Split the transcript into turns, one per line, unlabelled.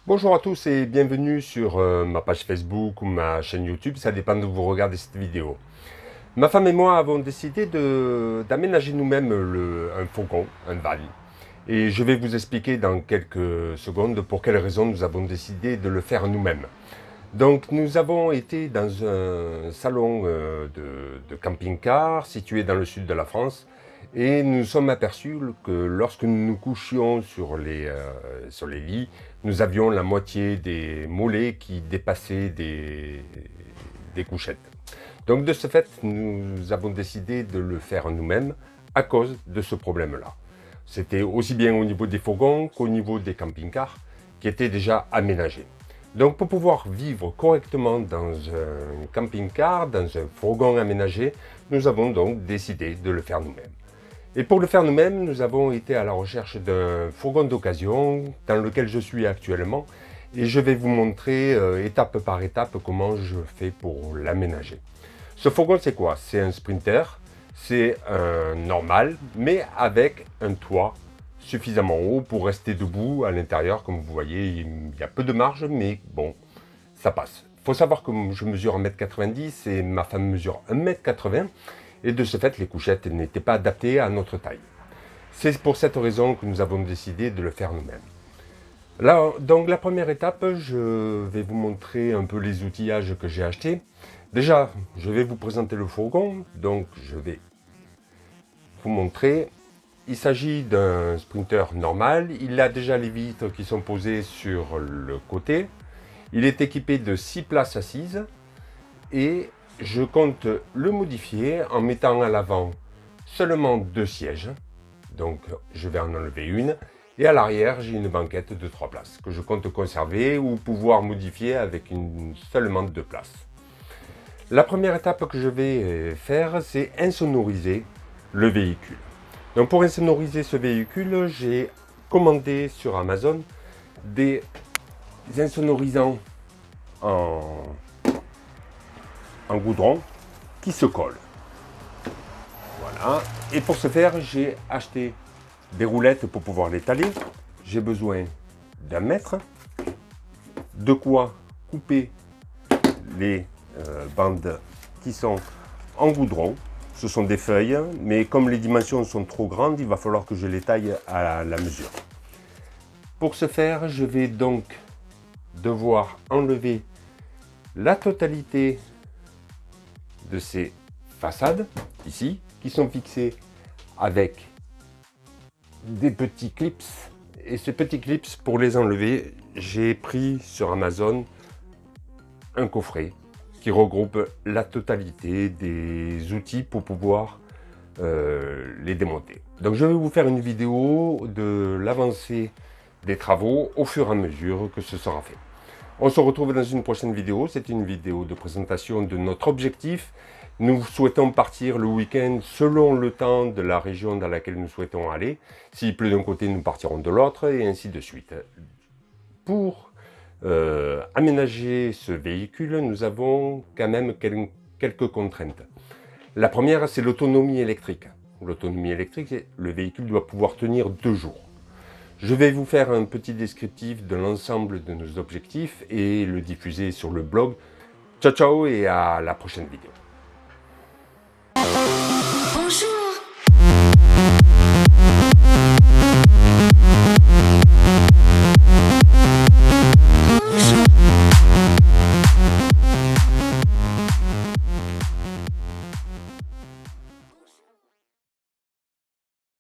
Bonjour à tous et bienvenue sur ma page Facebook ou ma chaîne YouTube, ça dépend de vous regardez cette vidéo. Ma femme et moi avons décidé d'aménager nous-mêmes un fourgon, un van. Et je vais vous expliquer dans quelques secondes pour quelles raisons nous avons décidé de le faire nous-mêmes. Donc nous avons été dans un salon de camping-car situé dans le sud de la France et nous sommes aperçus que lorsque nous nous couchions sur les lits, nous avions la moitié des mollets qui dépassaient des couchettes. Donc de ce fait, nous avons décidé de le faire nous-mêmes à cause de ce problème-là. C'était aussi bien au niveau des fourgons qu'au niveau des camping-cars qui étaient déjà aménagés. Donc pour pouvoir vivre correctement dans un camping-car, dans un fourgon aménagé, nous avons donc décidé de le faire nous-mêmes. Et pour le faire nous-mêmes, nous avons été à la recherche d'un fourgon d'occasion dans lequel je suis actuellement et je vais vous montrer étape par étape comment je fais pour l'aménager. Ce fourgon c'est quoi? C'est un Sprinter, c'est un normal mais avec un toit suffisamment haut pour rester debout à l'intérieur. Comme vous voyez, il y a peu de marge mais bon, ça passe. Il faut savoir que je mesure 1m90 et ma femme mesure 1m80. Et de ce fait, les couchettes n'étaient pas adaptées à notre taille. C'est pour cette raison que nous avons décidé de le faire nous-mêmes. Là, donc la première étape, je vais vous montrer un peu les outillages que j'ai achetés. Déjà, je vais vous présenter le fourgon, donc je vais vous montrer. Il s'agit d'un Sprinter normal, il a déjà les vitres qui sont posées sur le côté. Il est équipé de 6 places assises et je compte le modifier en mettant à l'avant seulement 2 sièges. Donc je vais en enlever une. Et à l'arrière, j'ai une banquette de 3 places que je compte conserver ou pouvoir modifier avec seulement 2 places. La première étape que je vais faire, c'est insonoriser le véhicule. Donc pour insonoriser ce véhicule, j'ai commandé sur Amazon des insonorisants en goudron qui se collent. Voilà. Et pour ce faire, j'ai acheté des roulettes pour pouvoir l'étaler. J'ai besoin d'un mètre, de quoi couper les bandes qui sont en goudron. Ce sont des feuilles, mais comme les dimensions sont trop grandes, il va falloir que je les taille à la mesure. Pour ce faire, je vais donc devoir enlever la totalité de ces façades ici qui sont fixées avec des petits clips, et ces petits clips, pour les enlever, j'ai pris sur Amazon un coffret qui regroupe la totalité des outils pour pouvoir les démonter. Donc je vais vous faire une vidéo de l'avancée des travaux au fur et à mesure que ce sera fait. On se retrouve dans une prochaine vidéo. C'est une vidéo de présentation de notre objectif. Nous souhaitons partir le week-end selon le temps de la région dans laquelle nous souhaitons aller. S'il pleut d'un côté, nous partirons de l'autre et ainsi de suite. Pour aménager ce véhicule, nous avons quand même quelques contraintes. La première, c'est l'autonomie électrique. L'autonomie électrique, le véhicule doit pouvoir tenir 2 jours. Je vais vous faire un petit descriptif de l'ensemble de nos objectifs et le diffuser sur le blog. Ciao ciao et à la prochaine vidéo.